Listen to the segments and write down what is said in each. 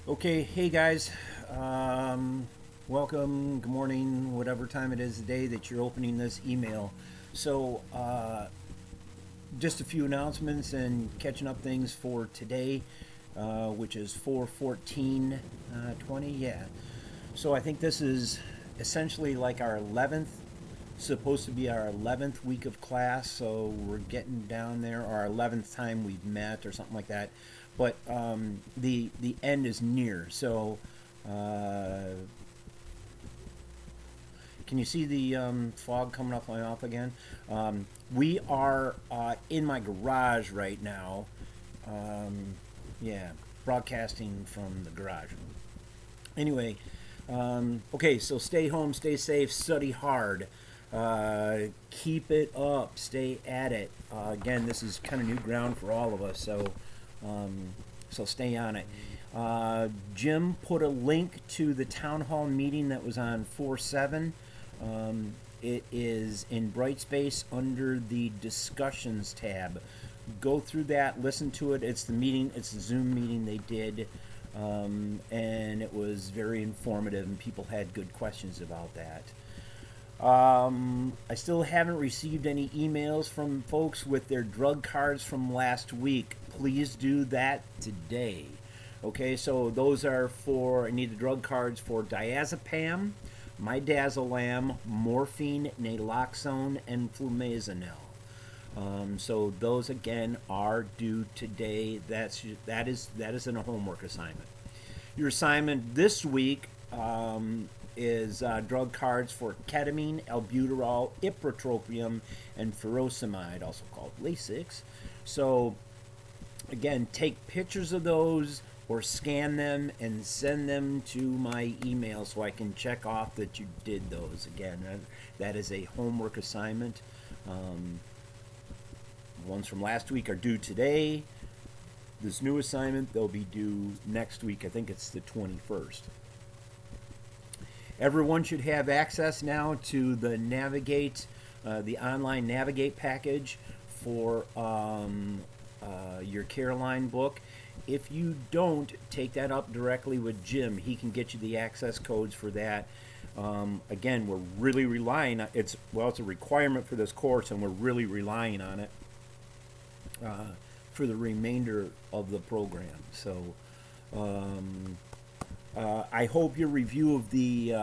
Okay, hey guys. Um, Welcome, good morning, whatever time it is the day that you're opening this email. Just a few announcements and catching up things for today, which is 4/14 20. Yeah. So I think this is essentially like our 11th, supposed to be our 11th week of class. So we're getting down there, or our 11th time we've met, or something like that. But the end is near. So uh, can you see the fog coming up my mouth again? We are in my garage right now. Um, yeah, broadcasting from the garage. Anyway, okay, so stay home, stay safe, study hard. Keep it up, stay at it. Again, this is kind of new ground for all of us, so stay on it. Jim put a link to the town hall meeting that was on 4/7. It is in Brightspace under the discussions tab. Go through that, listen to it. It's the meeting, it's the Zoom meeting they did, and it was very informative, and people had good questions about that. I still haven't received any emails from folks with their drug cards from last week. Please do that today. Okay, so those are for, I need the drug cards for diazepam, midazolam, morphine, naloxone, and flumazenil. So those again are due today. That is in a homework assignment. Your assignment this week is drug cards for ketamine, albuterol, ipratropium, and furosemide, also called Lasix. So again, take pictures of those or scan them and send them to my email so I can check off that you did those. Again, that is a homework assignment. Um, ones from last week are due today. This new assignment, they'll be due next week. I think it's the 21st. Everyone should have access now to the Navigate, the online Navigate package for your Caroline book. If you don't, take that up directly with Jim. He can get you the access codes for that. Again, we're really relying on it's a requirement for this course, and we're really relying on it for the remainder of the program. So um, I hope your review of the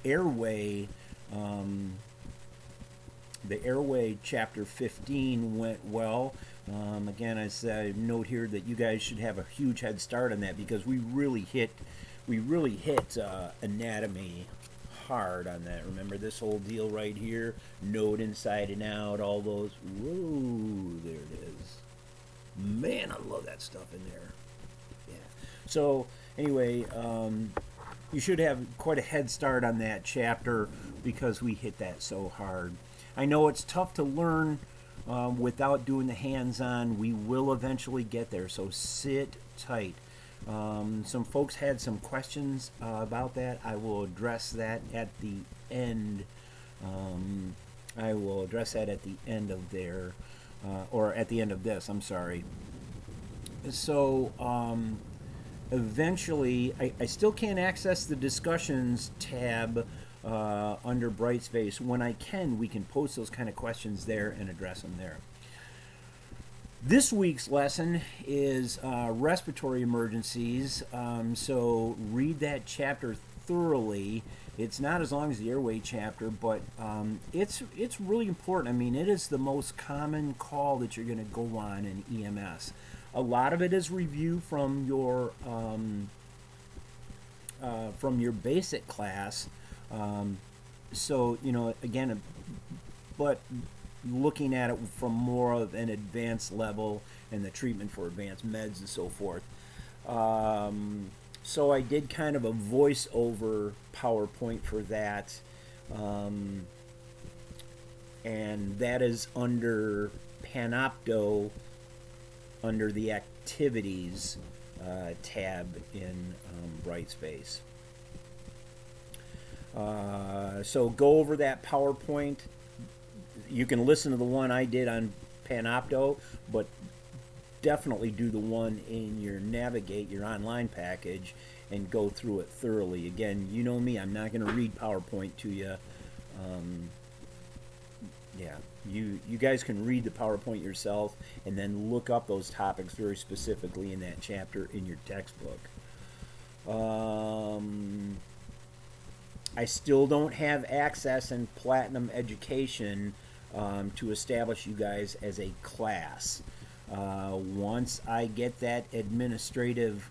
airway um, the airway chapter 15 went well. Again, I said, note here that you guys should have a huge head start on that because we really hit anatomy hard on that. Remember this whole deal right here, node inside and out, all those. Whoa, there it is. Man, I love that stuff in there. Yeah. So anyway, you should have quite a head start on that chapter because we hit that so hard. I know it's tough to learn without doing the hands-on. We will eventually get there, so sit tight. Some folks had some questions about that. I will address that at the end. Um, I will address that at the end of their, or at the end of this. I'm sorry. So eventually, I still can't access the discussions tab under Brightspace. When I can, we can post those kind of questions there and address them there. This week's lesson is respiratory emergencies. So read that chapter thoroughly. It's not as long as the airway chapter, but it's really important. I mean, it is the most common call that you're going to go on in EMS. A lot of it is review from your basic class. Um, so again, but looking at it from more of an advanced level and the treatment for advanced meds and so forth. So I did kind of a voiceover PowerPoint for that, um, and that is under Panopto under the activities tab in Brightspace. So go over that PowerPoint. You can listen to the one I did on Panopto, but definitely do the one in your Navigate, your online package, and go through it thoroughly. Again, you know me, I'm not going to read PowerPoint to you. Yeah, you guys can read the PowerPoint yourself and then look up those topics very specifically in that chapter in your textbook. I still don't have access in Platinum Education to establish you guys as a class. Once I get that administrative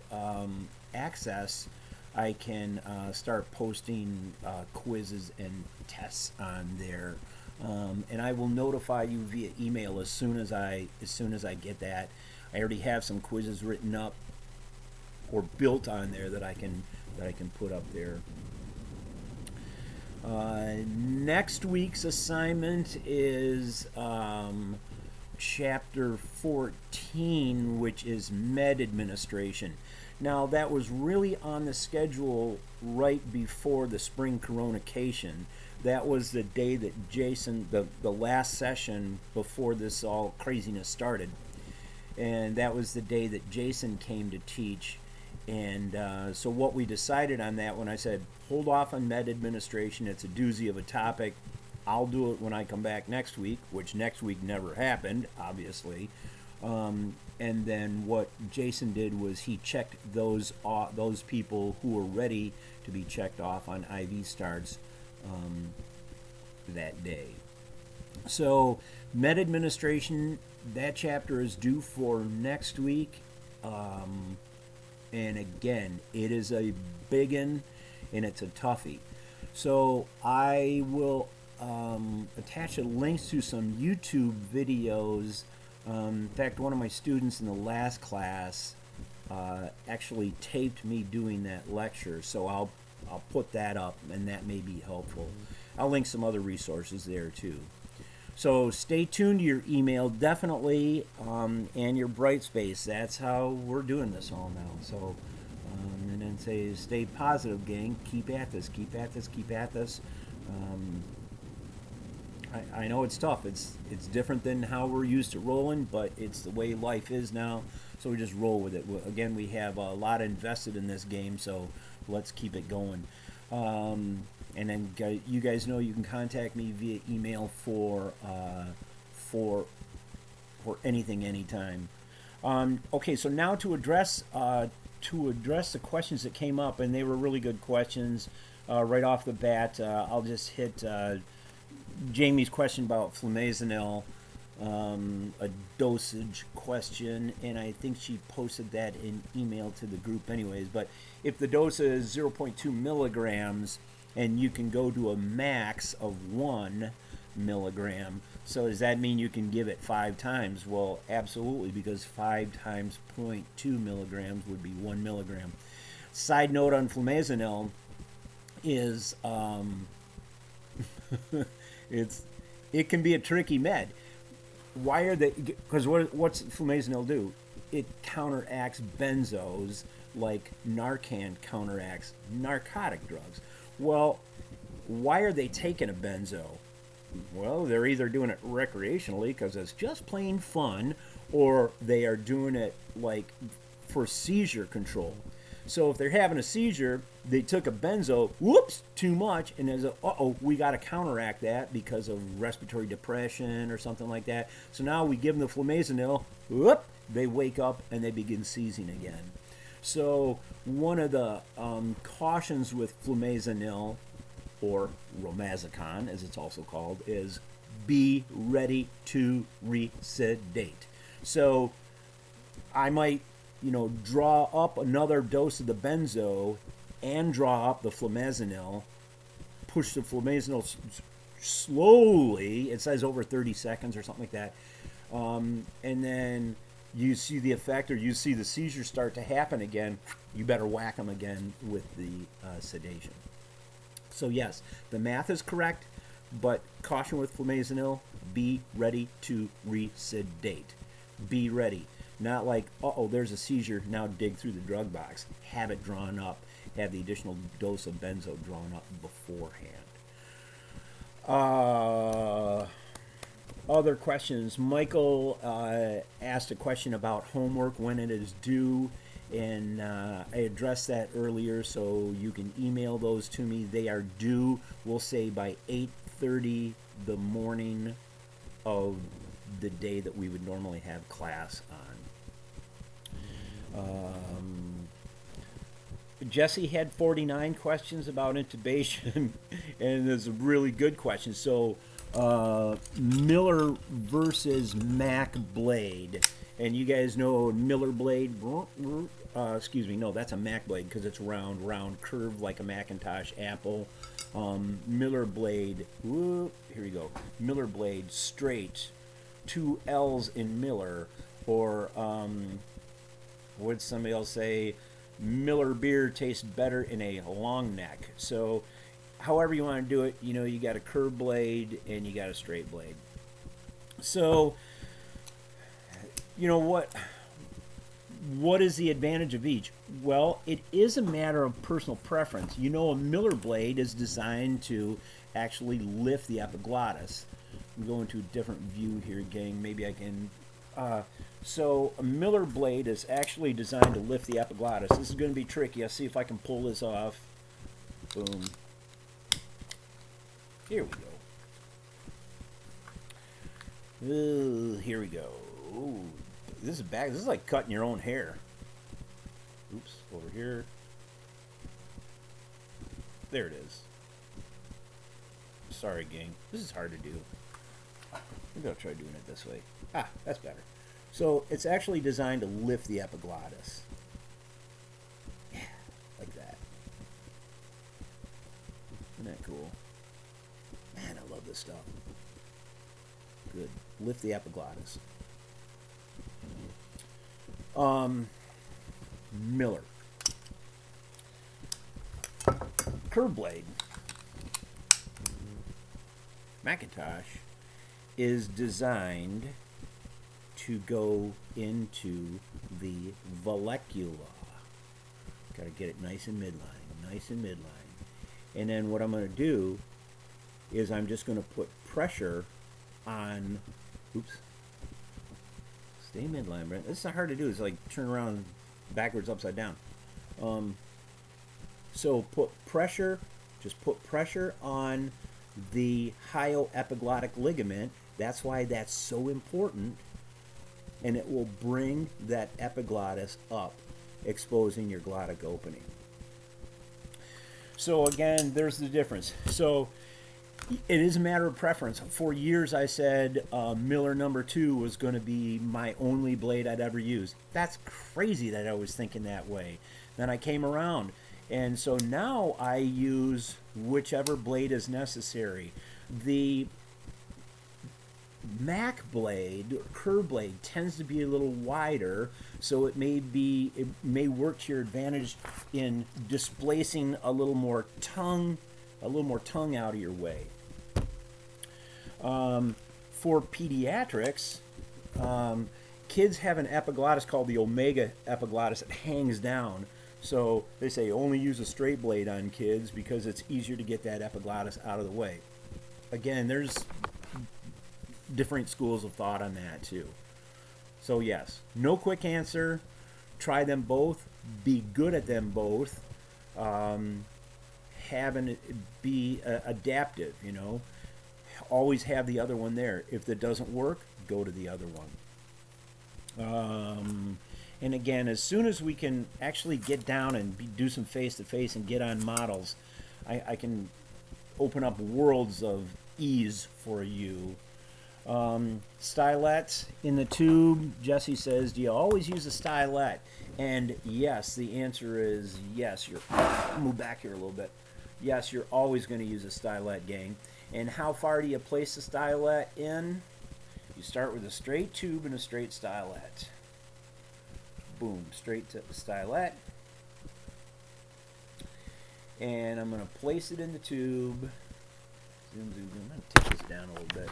access, I can start posting quizzes and tests on there, and I will notify you via email as soon as I get that. I already have some quizzes written up or built on there that I can put up there. Next week's assignment is chapter 14, which is med administration. Now, that was really on the schedule right before the spring Coronication. That was the day that Jason, the last session before this all craziness started, and that was the day that Jason came to teach. And so what we decided on that, when I said hold off on med administration, it's a doozy of a topic, I'll do it when I come back next week, which next week never happened, obviously. And then what Jason did was he checked those people who were ready to be checked off on IV starts that day. So med administration, that chapter is due for next week. And again, it is a biggin and it's a toughie. So I will attach links to some YouTube videos. In fact, one of my students in the last class actually taped me doing that lecture, so I'll put that up, and that may be helpful. I'll link some other resources there too. So stay tuned to your email, definitely, and your Brightspace. That's how we're doing this all now. So, and then say, stay positive, gang. Keep at this, keep at this, keep at this. I know it's tough. It's different than how we're used to rolling, but it's the way life is now. So we just roll with it. Again, we have a lot invested in this game, so let's keep it going. And then you guys know you can contact me via email for anything, anytime. Okay, so now to address the questions that came up, and they were really good questions right off the bat. I'll just hit Jamie's question about flumazenil, a dosage question, and I think she posted that in email to the group anyways. But if the dose is 0.2 milligrams, and you can go to a max of 1 milligram, so does that mean you can give it 5 times? Well, absolutely, because 5 times 0.2 milligrams would be 1 milligram. Side note on flumazenil is it can be a tricky med. Why are they? Because what's flumazenil do? It counteracts benzos like Narcan counteracts narcotic drugs. Well, why are they taking a benzo? Well, they're either doing it recreationally because it's just plain fun, or they are doing it like for seizure control. So if they're having a seizure, they took a benzo, whoops, too much, and there's we got to counteract that because of respiratory depression or something like that. So now we give them the flumazenil, whoop, they wake up and they begin seizing again. So one of the cautions with flumazenil, or Romazicon as it's also called, is be ready to resedate. So I might draw up another dose of the benzo and draw up the flumazenil, push the flumazenil slowly, it says over 30 seconds or something like that, and then you see the effect, or you see the seizure start to happen again, you better whack them again with the sedation. So yes, the math is correct, but caution with flumazenil, be ready to resedate. Be ready. Not like, there's a seizure, now dig through the drug box. Have it drawn up. Have the additional dose of benzo drawn up beforehand. Other questions. Michael asked a question about homework, when it is due, and I addressed that earlier, so you can email those to me. They are due, we'll say, by 8:30 the morning of the day that we would normally have class on. Jesse had 49 questions about intubation, and it's a really good question. So, Miller versus Mac Blade. And you guys know Miller Blade. Excuse me, no, that's a Mac Blade because it's round, curved like a Macintosh Apple. Miller Blade, here we go. Miller Blade straight, two L's in Miller, or would somebody else say Miller beer tastes better in a long neck? So, however you want to do it, you got a curved blade and you got a straight blade. So, what is the advantage of each? Well, it is a matter of personal preference. A Miller blade is designed to actually lift the epiglottis. I'm going to a different view here, gang. Maybe I can. So a Miller blade is actually designed to lift the epiglottis. This is going to be tricky. I'll see if I can pull this off. Boom. Here we go. Ooh, here we go. Ooh, this is bad. This is like cutting your own hair. Oops, over here. There it is. Sorry, gang. This is hard to do. Maybe I'll try doing it this way. That's better. So it's actually designed to lift the epiglottis. Yeah, like that. Isn't that cool? Man, I love this stuff. Good. Lift the epiglottis. Miller. Curve blade. Macintosh is designed to go into the vallecula. Got to get it nice and midline. And then what I'm going to do is I'm just going to put pressure on, stay midline, Brent. This is not hard to do. It's like turn around backwards, upside down. So just put pressure on the hyoepiglottic ligament. That's why that's so important. And it will bring that epiglottis up, exposing your glottic opening. So again, there's the difference. So it is a matter of preference. For years I said Miller number 2 was going to be my only blade I'd ever use. That's crazy that I was thinking that way. Then I came around. And so now I use whichever blade is necessary. The Mac blade, curve blade, tends to be a little wider, so it may work to your advantage in displacing a little more tongue out of your way. For pediatrics, kids have an epiglottis called the omega epiglottis that hangs down. So they say only use a straight blade on kids because it's easier to get that epiglottis out of the way. Again, there's different schools of thought on that too. So yes, no quick answer. Try them both. Be good at them both. Be adaptive. Always have the other one there. If that doesn't work, go to the other one. And again, as soon as we can actually get down and do some face-to-face and get on models, I can open up worlds of ease for you. Stylet in the tube. Jesse says, do you always use a stylet? And yes, the answer is yes. Move back here a little bit. Yes, you're always going to use a stylet, gang. And how far do you place the stylet in? You start with a straight tube and a straight stylet. Boom, straight to the stylet. And I'm going to place it in the tube. Zoom, zoom, zoom. I'm going to take this down a little bit.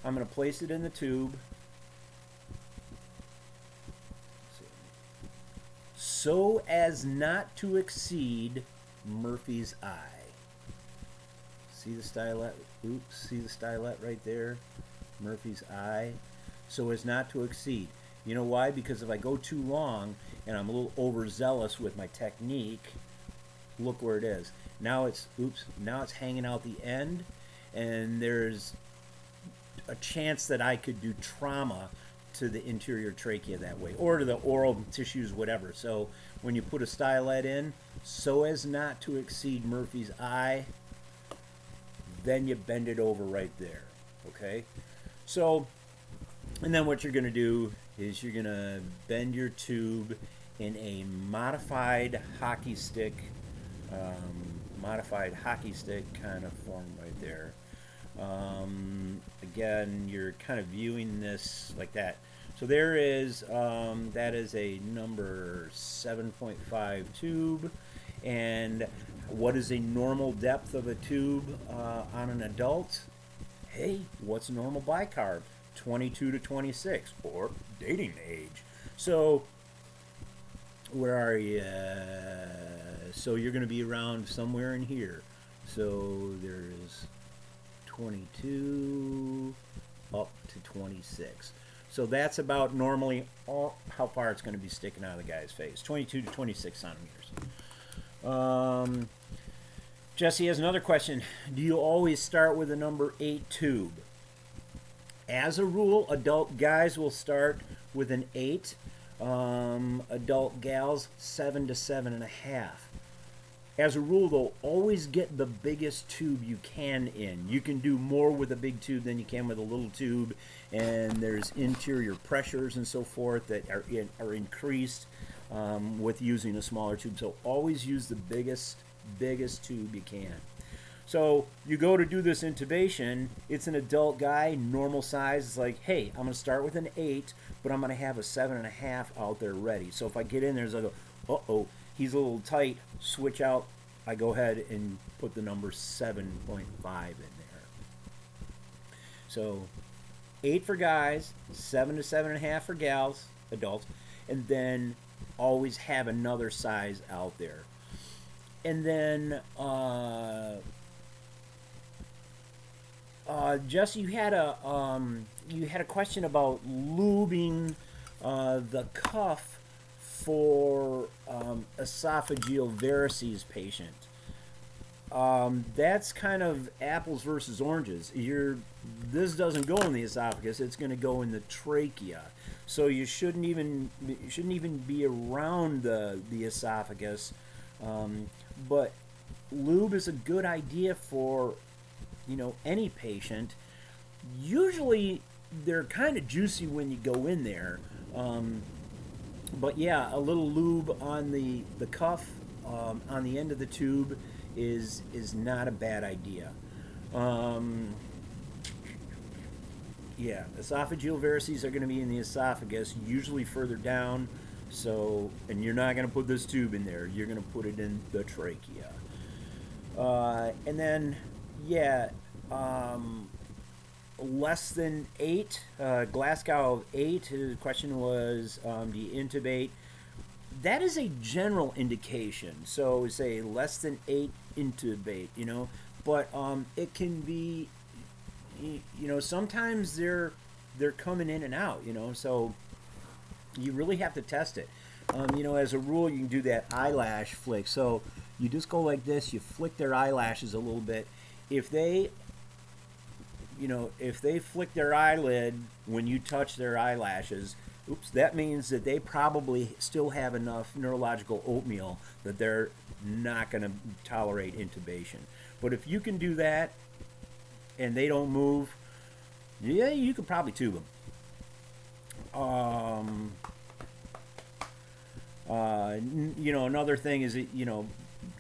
I'm going to place it in the tube. So as not to exceed Murphy's eye. See the stylet? Oops, see the stylet right there? Murphy's I, so as not to exceed. You know why? Because if I go too long and I'm a little overzealous with my technique, look where it is. Now it's, oops, now it's hanging out the end, and there's a chance that I could do trauma to the interior trachea that way, or to the oral tissues, whatever. So when you put a stylet in, so as not to exceed Murphy's I, then you bend it over right there, okay? So, and then what you're gonna do is you're gonna bend your tube in a modified hockey stick kind of form right there. Again, you're kind of viewing this like that. So there is, that is a number 7.5 tube. And what is a normal depth of a tube on an adult? Hey, what's normal bicarb? 22 to 26, or dating age. So where are you? So you're going to be around somewhere in here. So there's 22 up to 26. So that's about normally how far it's going to be sticking out of the guy's face. 22 to 26 centimeters. Jesse has another question. Do you always start with a number 8 tube? As a rule, adult guys will start with an 8. Adult gals, 7 to 7.5. As a rule, though, always get the biggest tube you can in. You can do more with a big tube than you can with a little tube, and there's interior pressures and so forth that are increased with using a smaller tube. So always use the biggest tube you can. So you go to do this intubation, it's an adult guy, normal size. It's like, hey, I'm going to start with an 8, but I'm going to have a 7.5 out there ready. So if I get in there, I go, uh-oh, he's a little tight, switch out. I go ahead and put the number 7.5 in there. So 8 for guys, 7 to 7.5 for gals, adults, and then always have another size out there. And then Jesse, you had a question about lubing the cuff for esophageal varices patient. That's kind of apples versus oranges. This doesn't go in the esophagus; it's going to go in the trachea. So you shouldn't even be around the esophagus. But lube is a good idea for any patient. Usually they're kind of juicy when you go in there. But yeah, a little lube on the cuff, on the end of the tube is not a bad idea. Yeah, esophageal varices are going to be in the esophagus, usually further down. So, and you're not going to put this tube in there. You're going to put it in the trachea. And then, yeah, less than 8, Glasgow of 8. The question was, do you intubate? That is a general indication. So say less than 8 intubate, but it can be, sometimes they're coming in and out, so you really have to test it. As a rule, you can do that eyelash flick. So you just go like this, you flick their eyelashes a little bit. If they flick their eyelid when you touch their eyelashes, oops, that means that they probably still have enough neurological oatmeal that they're not going to tolerate intubation. But if you can do that and they don't move, yeah, you could probably tube them. Another thing is that,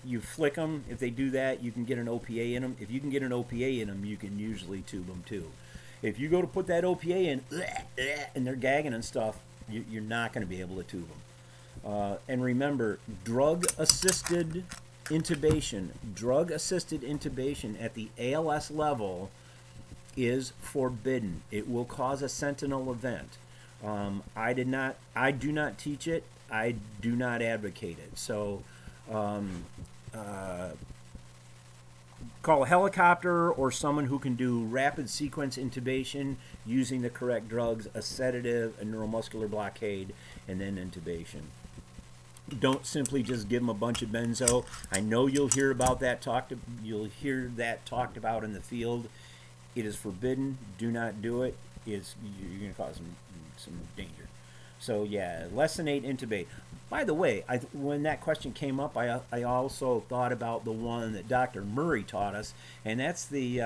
you flick them. If they do that, you can get an OPA in them. If you can get an OPA in them, you can usually tube them too. If you go to put that OPA in and they're gagging and stuff, you're not going to be able to tube them. And remember, drug-assisted intubation at the ALS level is forbidden. It will cause a sentinel event. I do not teach it. I do not advocate it. So call a helicopter or someone who can do rapid sequence intubation using the correct drugs, a sedative, a neuromuscular blockade, and then intubation. Don't simply just give them a bunch of benzo. I know you'll hear about that talked about in the field. It is forbidden. Do not do it. You're going to cause some danger. So yeah, less than 8 intubate. By the way, when that question came up, I also thought about the one that Dr. Murray taught us, and that's the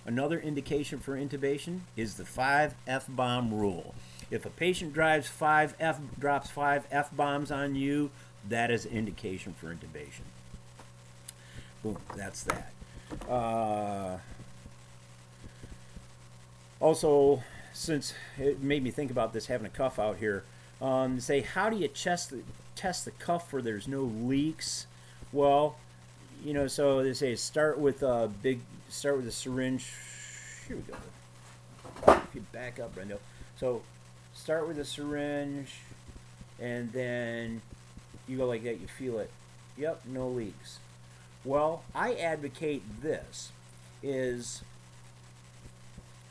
another indication for intubation is the 5 F-bomb rule. If a patient drops 5 F-bombs on you, that is an indication for intubation. Boom, that's that. Also, since it made me think about this, having a cuff out here, say, how do you test the cuff where there's no leaks? Well, so they say start with a syringe. Here we go. If you back up, Brendo. So start with a syringe, and then you go like that. You feel it. Yep, no leaks. Well, I advocate this is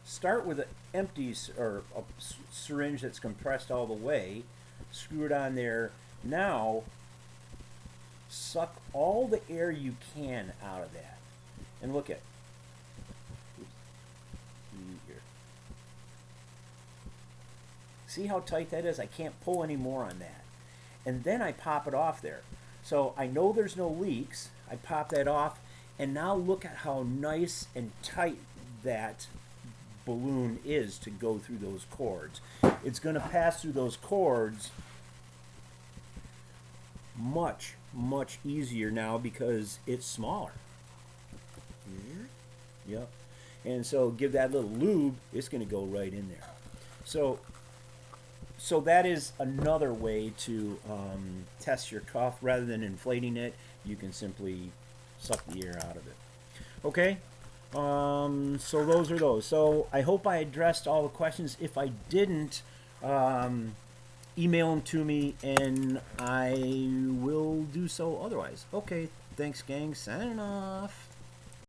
start with an empty or a syringe that's compressed all the way, screw it on there. Now suck all the air you can out of that, and look at here. See how tight that is? I can't pull any more on that. And then I pop it off there. So I know there's no leaks. I pop that off, and now look at how nice and tight that balloon is to go through those cords. It's going to pass through those cords much easier now because it's smaller. Yep. And so give that little lube, it's going to go right in there. So that is another way to test your cuff. Rather than inflating it, you can simply suck the air out of it. Okay. So those are those. So I hope I addressed all the questions. If I didn't, email them to me and I will do so otherwise. Okay, thanks gang, signing off.